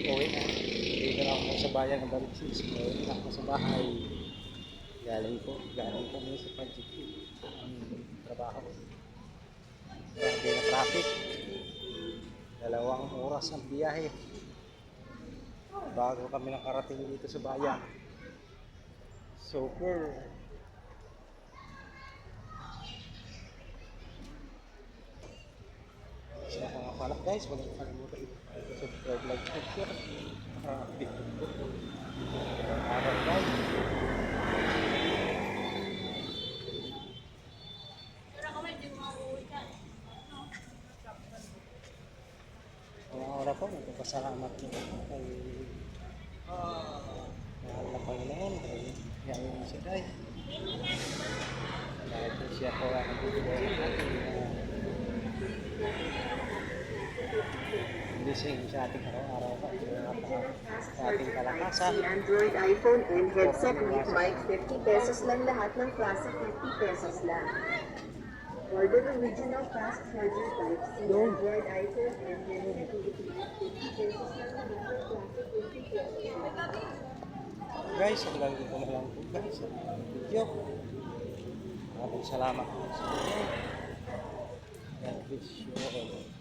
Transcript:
uwi na. Dito na ako sa bayan ng Balisis. Uwi na ako sa bahay. Galing ko sa Pajiki. Ang trabaho. Grabe na traffic. 2 oras ang biyahe. Bago kami nakarating dito sa bayan. Super. Sa mga pala guys, huwag niyo kalimutan subscribe, like, and share para update ko itong araw guys. Mga oras po, nagpapasalamat ko kay mahal na Panginoon kay Yamin Siday dahil po siya po ang nagbibigay ng ating gising sa ating araw-araw sa ating kalakasan. Android, iPhone, and headset with mic, 50 pesos lang lahat ng klase, 50 pesos lang. Order original fast charger type C, Android, iPhone, and headset with mic, 50 pesos lang lahat ng klase, 50 pesos lang. Guys, hanggang dito na lang po guys sa video. Maraming salamat po sa inyo. God bless you all.